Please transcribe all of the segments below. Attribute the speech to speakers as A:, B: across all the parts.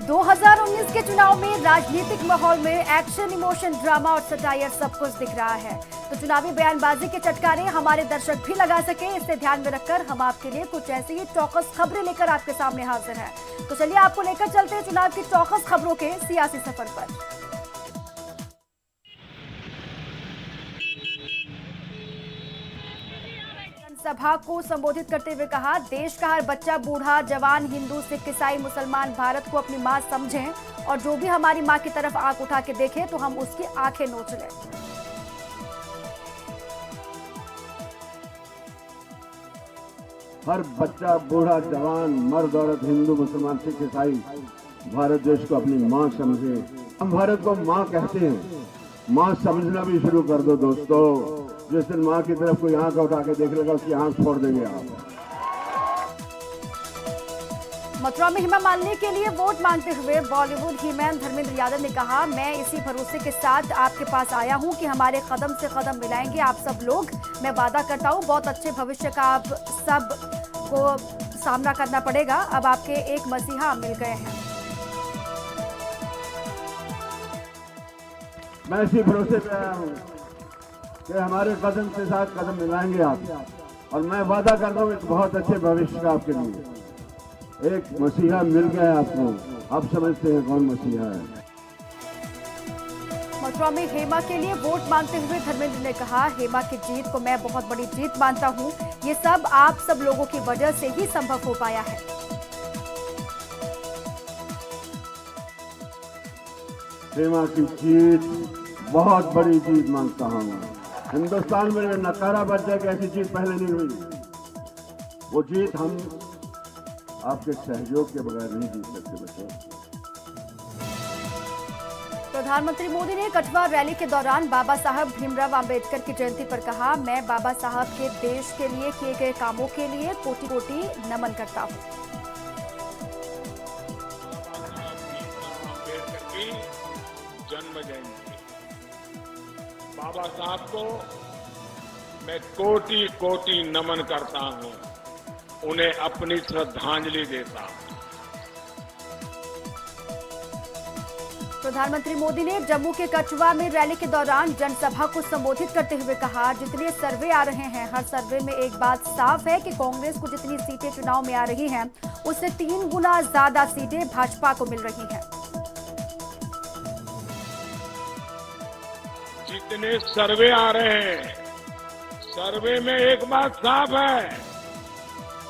A: 2019 के चुनाव में राजनीतिक माहौल में एक्शन, इमोशन, ड्रामा और सटायर सब कुछ दिख रहा है। तो चुनावी बयानबाजी के चटकारे हमारे दर्शक भी लगा सके, इसे ध्यान में रखकर हम आपके लिए कुछ ऐसी ही चौकस खबरें लेकर आपके सामने हाजिर हैं। तो चलिए आपको लेकर चलते हैं चुनाव की चौकस खबरों के सियासी सफर पर। सभा को संबोधित करते हुए कहा, देश का हर बच्चा, बूढ़ा, जवान, हिंदू, सिख, ईसाई, मुसलमान भारत को अपनी मां समझें और जो भी हमारी मां की तरफ आंख उठा के देखे तो हम उसकी आंखें नोच लें।
B: हर बच्चा, बूढ़ा, जवान, मर्द, औरत, हिंदू, मुसलमान, सिख, ईसाई भारत देश को अपनी मां समझे। हम भारत को मां कहते हैं, मां समझना भी शुरू कर दो दोस्तों। जिस दिन मां की तरफ कोई आंख उठा के देख लेगा उसकी आंख फोड़ देंगे आप।
A: मथुरा में हेमा मालिनी के लिए वोट मांगते हुए बॉलीवुड हीमैन धर्मेंद्र यादव ने कहा, मैं इसी भरोसे के साथ आपके पास आया हूं कि हमारे कदम से कदम मिलाएंगे आप सब लोग। मैं वादा करता हूं बहुत अच्छे भविष्य का आप सब को सामना करना पड़ेगा। अब आपके एक मसीहा मिल गए हैं।
B: मैं इसी भरोसे पे आया हूं कि हमारे कदम के साथ कदम मिलाएंगे आप, और मैं वादा करता हूं एक बहुत अच्छे भविष्य का आपके लिए। एक मसीहा मिल गया आपको, आप समझते हैं कौन मसीहा है।
A: मथुरा में हेमा के लिए वोट मांगते हुए धर्मेंद्र ने कहा, हेमा की जीत को मैं बहुत बड़ी जीत मानता हूं। ये सब आप सब लोगों की वजह से ही संभव हो पाया है।
B: हेमा की जीत बहुत बड़ी जीत मानता हूं। हिंदुस्तान में नकारा बच जाए कि ऐसी जीत पहले नहीं हुई। वो जीत हम आपके सहयोग के बगैर नहीं जीत सकते बच्चों।
A: प्रधानमंत्री मोदी ने कठुआ रैली के दौरान बाबा साहब भीमराव अंबेडकर की जयंती पर कहा, मैं बाबा साहब के देश के लिए किए गए कामों के लिए कोटि कोटि नमन करता हूं।
C: अंबेडकर की जन्म जयंती, बाबा साहब को मैं कोटि कोटि नमन करता हूं, उन्हें अपनी श्रद्धांजलि देता हूं।
A: प्रधानमंत्री मोदी ने जम्मू के कठुआ में रैली के दौरान जनसभा को संबोधित करते हुए कहा, जितने सर्वे आ रहे हैं हर सर्वे में एक बात साफ है कि कांग्रेस को जितनी सीटें चुनाव में आ रही हैं उससे 3 गुना ज्यादा सीटें भाजपा को मिल रही हैं।
C: जितने सर्वे आ रहे हैं, सर्वे में एक बात साफ है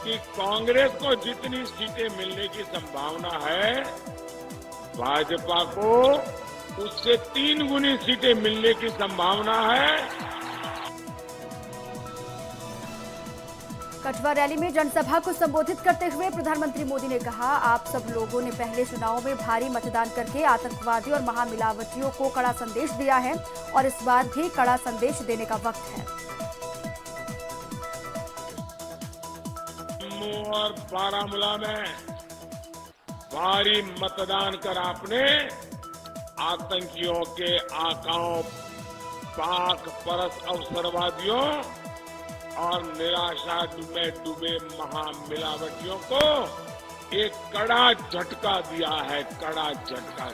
C: कि कांग्रेस को जितनी सीटें मिलने की संभावना है, भाजपा को उससे 3 गुनी सीटें मिलने की संभावना है।
A: कठुआ रैली में जनसभा को संबोधित करते हुए प्रधानमंत्री मोदी ने कहा, आप सब लोगों ने पहले चुनाव में भारी मतदान करके आतंकवादी और महामिलावटियों को कड़ा संदेश दिया है और इस बार भी कड़ा संदेश देने का वक्त है।
C: जम्मू और बारामूला में भारी मतदान कर आपने आतंकियों के आकाओं, पाक परस्त अवसरवादियों और निराशा में डूबे महामिलावटियों को एक कड़ा झटका दिया है, कड़ा झटका।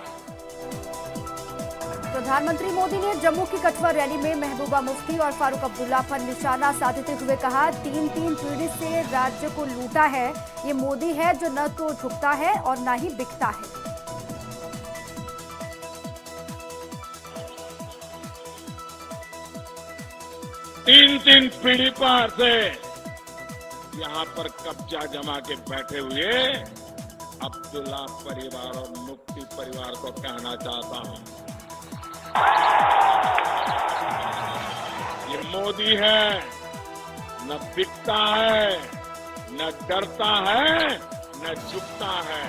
A: प्रधानमंत्री मोदी ने जम्मू की कठुआ रैली में महबूबा मुफ्ती और फारूक अब्दुल्ला पर निशाना साधते हुए कहा, 3 पीढ़ी से राज्य को लूटा है। ये मोदी है जो न तो झुकता है और न ही बिकता है।
C: 3 पीढ़ी पर से यहां पर कब्जा जमा के बैठे हुए अब्दुल्ला परिवार और मुफ्ती परिवार को कहना चाहता हूं, ये मोदी है, न बिकता है, न डरता है, न झुकता है।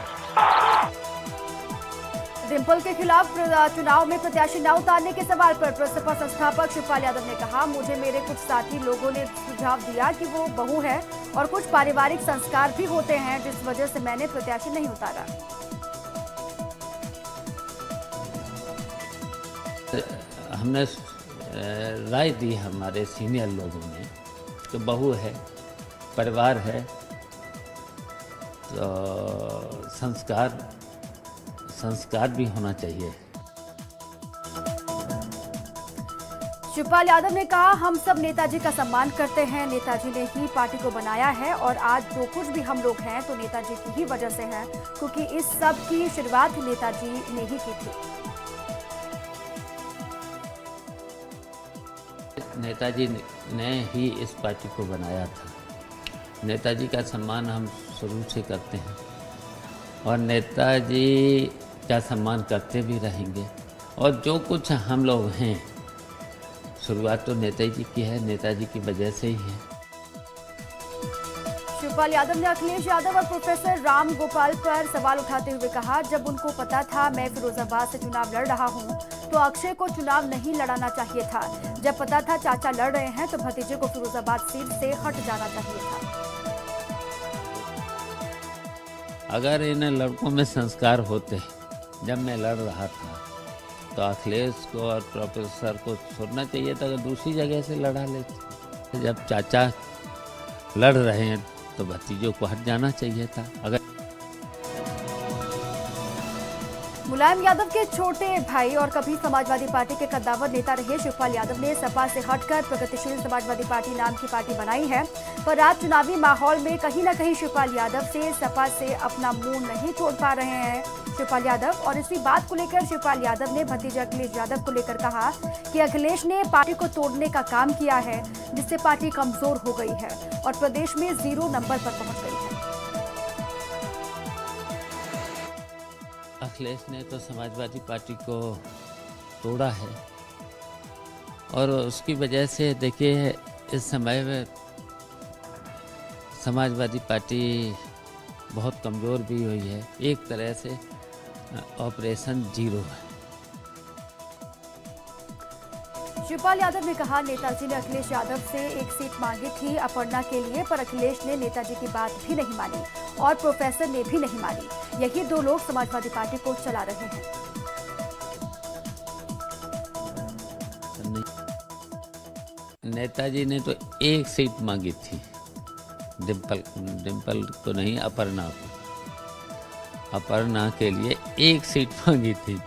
A: डिम्पल के खिलाफ चुनाव में प्रत्याशी न उतारने के सवाल पर प्रसपा संस्थापक शिवपाल यादव ने कहा, मुझे मेरे कुछ साथी लोगों ने सुझाव दिया कि वो बहू है और कुछ पारिवारिक संस्कार भी होते हैं, जिस वजह से मैंने प्रत्याशी नहीं उतारा।
D: हमने राय दी हमारे सीनियर लोगों ने कि बहू है, परिवार है, तो संस्कार संस्कार भी होना चाहिए।
A: शिवपाल यादव ने कहा, हम सब नेताजी का सम्मान करते हैं। नेताजी ने ही पार्टी को बनाया है और आज जो कुछ भी हम लोग हैं तो नेताजी की ही वजह से है, क्योंकि इस सब की शुरुआत नेताजी ने ही की थी।
D: नेताजी ने ही इस पार्टी को बनाया था। नेताजी का सम्मान हम शुरू से करते हैं और नेताजी का सम्मान करते भी रहेंगे। और जो कुछ हम लोग हैं, शुरुआत तो नेताजी की है, नेताजी की वजह से ही है।
A: शिवपाल यादव ने अखिलेश यादव और प्रोफेसर राम गोपाल पर सवाल उठाते हुए कहा, जब उनको पता था मैं फिरोजाबाद से चुनाव लड़ रहा हूं, तो अक्षय को चुनाव नहीं लड़ाना चाहिए था। जब पता था चाचा लड़ रहे हैं तो भतीजे को फिरोजाबाद सीट से हट जाना चाहिए था।
D: अगर इन लड़कों में संस्कार होते, जब मैं लड़ रहा था, तो अखिलेश को और प्रोफेसर को छोड़ना चाहिए था, अगर दूसरी जगह से लड़ा लेते। जब चाचा लड़ रहे हैं तो भतीजों को हट जाना चाहिए था। अगर
A: मुलायम यादव के छोटे भाई और कभी समाजवादी पार्टी के कद्दावर नेता रहे शिवपाल यादव ने सपा से हटकर प्रगतिशील समाजवादी पार्टी नाम की पार्टी बनाई है, पर आज चुनावी माहौल में कहीं न कहीं शिवपाल यादव से सपा से अपना मुंह नहीं छोड़ पा रहे हैं शिवपाल यादव। और इसी बात को लेकर शिवपाल यादव ने भतीजे अखिलेश यादव को लेकर कहा कि अखिलेश ने पार्टी को तोड़ने का काम किया है, जिससे पार्टी कमजोर हो गई है और प्रदेश में 0 नंबर पर पहुंच गई है।
D: अखिलेश ने तो समाजवादी पार्टी को तोड़ा है और उसकी वजह से देखिए इस समय में समाजवादी पार्टी बहुत कमज़ोर भी हुई है। एक तरह से ऑपरेशन 0 है।
A: शिवपाल यादव ने कहा, नेताजी ने अखिलेश यादव से एक सीट मांगी थी अपर्णा के लिए, पर अखिलेश ने नेताजी की बात भी नहीं मानी और प्रोफेसर ने भी नहीं मानी। यही 2 लोग समाजवादी पार्टी को चला रहे हैं।
D: नेताजी ने तो एक सीट मांगी थी, डिम्पल को नहीं, अपर्णा को। अपर्णा के लिए एक सीट मांगी थी,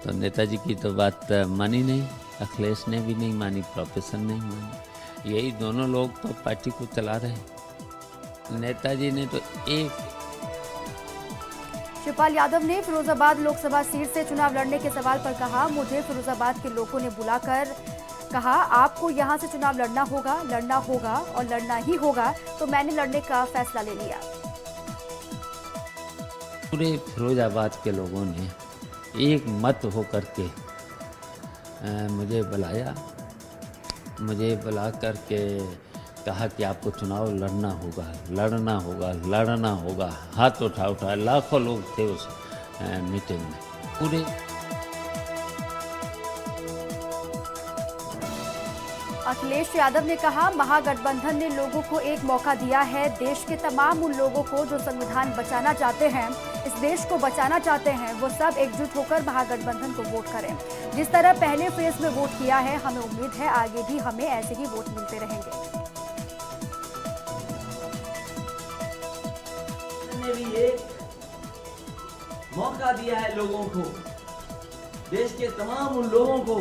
D: तो नेताजी की तो बात मानी नहीं, अखिलेश ने भी नहीं मानी, प्रोफेसर ने नहीं मानी। यही दोनों लोग तो पार्टी को चला रहे हैं। नेताजी ने तो एक।
A: शिवपाल यादव ने फिरोजाबाद लोकसभा सीट से चुनाव लड़ने के सवाल पर कहा, मुझे फिरोजाबाद के लोगों ने बुलाकर कहा आपको यहां से चुनाव लड़ना होगा और लड़ना ही होगा, तो मैंने लड़ने का फैसला ले लिया।
D: पूरे फिरोजाबाद के लोगों ने एक मत होकर के मुझे बुलाया, मुझे बुला करके कहा कि आपको चुनाव लड़ना होगा। हाथ उठा लाखों लोग थे उस मीटिंग में। पूरे
A: अखिलेश यादव ने कहा, महागठबंधन ने लोगों को एक मौका दिया है। देश के तमाम उन लोगों को जो संविधान बचाना चाहते हैं, इस देश को बचाना चाहते हैं, वो सब एकजुट होकर महागठबंधन को वोट करें। जिस तरह पहले फेज में वोट किया है, हमें उम्मीद है आगे भी हमें ऐसे ही वोट मिलते रहेंगे।
E: भी एक मौका दिया है लोगों को, देश के तमाम उन लोगों को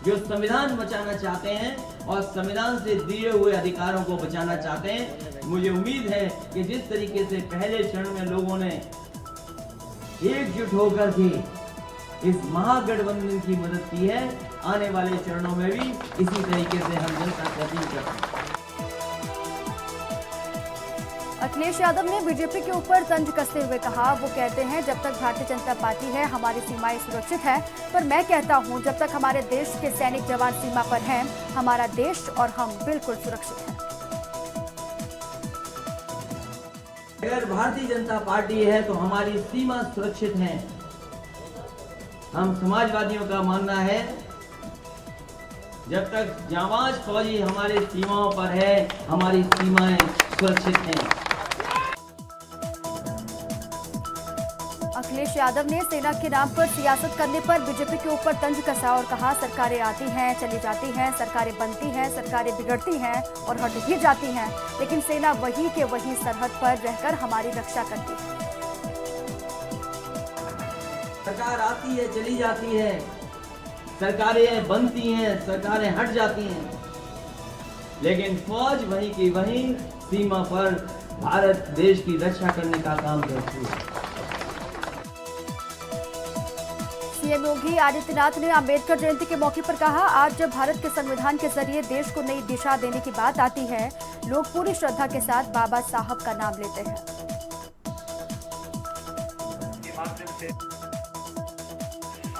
E: जो संविधान बचाना चाहते हैं और संविधान से दिए हुए अधिकारों को बचाना चाहते हैं। मुझे उम्मीद है कि जिस तरीके से पहले चरण में लोगों ने एकजुट होकर के इस महागठबंधन की मदद की है, आने वाले चरणों में भी इसी तरीके से हम जनता का अपील करते हैं।
A: अखिलेश यादव ने बीजेपी के ऊपर तंज कसते हुए कहा, वो कहते हैं जब तक भारतीय जनता पार्टी है हमारी सीमाएं सुरक्षित है, पर मैं कहता हूं जब तक हमारे देश के सैनिक जवान सीमा पर हैं, हमारा देश और हम बिल्कुल सुरक्षित हैं।
E: अगर भारतीय जनता पार्टी है तो हमारी सीमा सुरक्षित है। हम समाजवादियों का मानना है जब तक जांबाज फौजी हमारे सीमाओं पर है, हमारी सीमाएं सुरक्षित हैं।
A: अखिलेश यादव ने सेना के नाम पर सियासत करने पर बीजेपी के ऊपर तंज कसा और कहा, सरकारें आती हैं, चली जाती हैं, सरकारें बनती हैं, सरकारें बिगड़ती हैं और हट भी जाती हैं, लेकिन सेना वही के वही सरहद पर रहकर हमारी रक्षा करती है।
E: सरकार आती है, चली जाती है, सरकारें बनती हैं, सरकारें हट जाती हैं, लेकिन फौज वहीं की वहीं सीमा पर भारत देश की रक्षा करने का काम करती है।
A: सीएम योगी आदित्यनाथ ने अंबेडकर जयंती के मौके पर कहा, आज जब भारत के संविधान के जरिए देश को नई दिशा देने की बात आती है, लोग पूरी श्रद्धा के साथ बाबा साहब का नाम लेते हैं।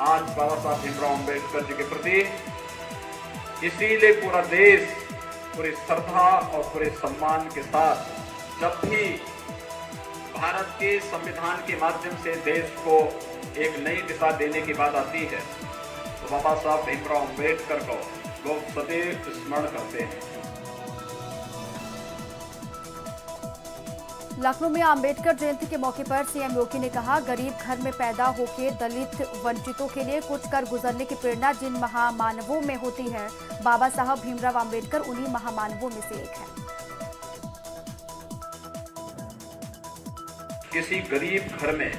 F: आज बाबा साहब भीमराव अम्बेडकर जी के प्रति इसीलिए पूरा देश पूरी श्रद्धा और पूरे सम्मान के साथ जब भी भारत के संविधान के माध्यम से देश को एक नई दिशा देने की बात आती है तो बाबा साहब भीमराव अम्बेडकर को लोग सदैव स्मरण करते हैं।
A: लखनऊ में अंबेडकर जयंती के मौके पर सीएम योगी ने कहा, गरीब घर में पैदा होकर दलित वंचितों के लिए कुछ कर गुजरने की प्रेरणा जिन महामानवों में होती है, बाबा साहब भीमराव अंबेडकर उन्हीं महामानवों में से एक है।
F: किसी गरीब घर में,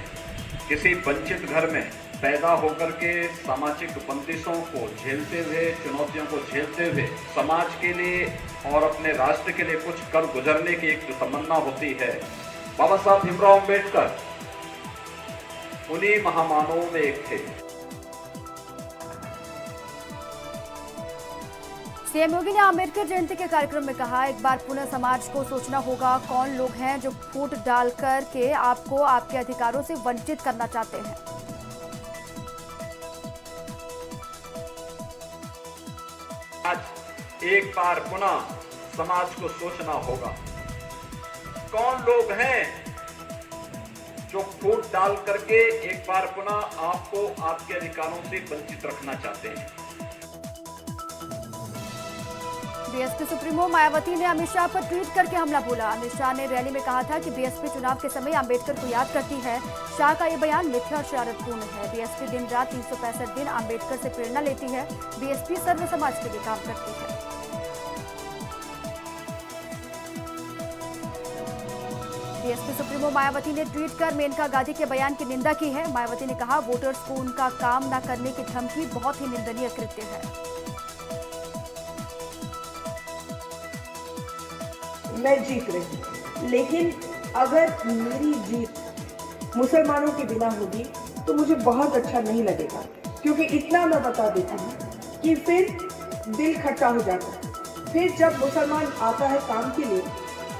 F: किसी वंचित घर में पैदा होकर के सामाजिक बंदिशों को झेलते हुए, चुनौतियों को झेलते हुए समाज के लिए और अपने राष्ट्र के लिए कुछ कर गुजरने की एक जो तमन्ना होती है, बाबा साहब भीमराव अम्बेडकर उन्हीं महामानवों में एक थे।
A: सीएम योगी ने अंबेडकर जयंती के कार्यक्रम में कहा, एक बार पुनः समाज को सोचना होगा कौन लोग हैं जो फूट डाल कर के आपको आपके अधिकारों से वंचित करना चाहते हैं।
F: आज एक बार पुनः समाज को सोचना होगा कौन लोग हैं जो फूट डाल करके एक बार पुनः आपको आपके अधिकारों से वंचित रखना चाहते हैं।
A: बीएसपी सुप्रीमो मायावती ने अमित शाह पर ट्वीट करके हमला बोला। अमित शाह ने रैली में कहा था कि बीएसपी चुनाव के समय अंबेडकर को याद करती है। शाह का ये बयान मिथ्या और शरारतपूर्ण है। बीएसपी दिन रात 365 दिन अंबेडकर से प्रेरणा लेती है। बीएसपी सर्व समाज के लिए काम करती है। बीएसपी सुप्रीमो मायावती ने ट्वीट कर मेनका गांधी के बयान की निंदा की है। मायावती ने कहा, वोटर्स को उनका काम न करने की धमकी बहुत ही निंदनीय कृत्य है।
G: मैं जीत रही हूँ, लेकिन अगर मेरी जीत मुसलमानों के बिना होगी तो मुझे बहुत अच्छा नहीं लगेगा, क्योंकि इतना मैं बता देती हूँ कि फिर दिल खट्टा हो जाता है। फिर जब मुसलमान आता है काम के लिए,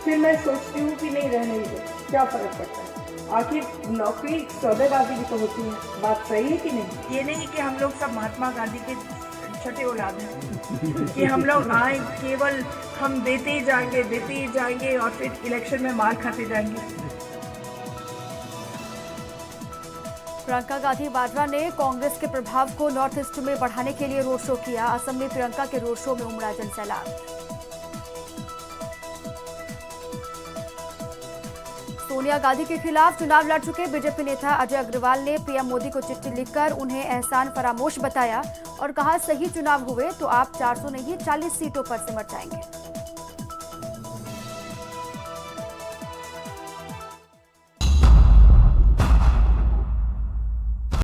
G: फिर मैं सोचती हूँ कि नहीं रहने दो, क्या फ़र्क पड़ता है। आखिर नौकरी सौदेबाजी भी तो होती है। बात सही है कि नहीं? ये नहीं कि हम लोग सब महात्मा गांधी के छठे औलाद हैं कि हम लोग आए केवल हम देते ही जाएंगे और फिर इलेक्शन में मार खाते जाएंगे।
A: प्रियंका गांधी वाड्रा ने कांग्रेस के प्रभाव को नॉर्थ ईस्ट में बढ़ाने के लिए रोड शो किया। असम में प्रियंका के रोड शो में उमड़ा जनसैलाब। सोनिया गांधी के खिलाफ चुनाव लड़ चुके बीजेपी नेता अजय अग्रवाल ने पीएम मोदी को चिट्ठी लिखकर उन्हें एहसान फरामोश बताया और कहा, सही चुनाव हुए तो आप 400 नहीं 40 सीटों पर सिमट जाएंगे।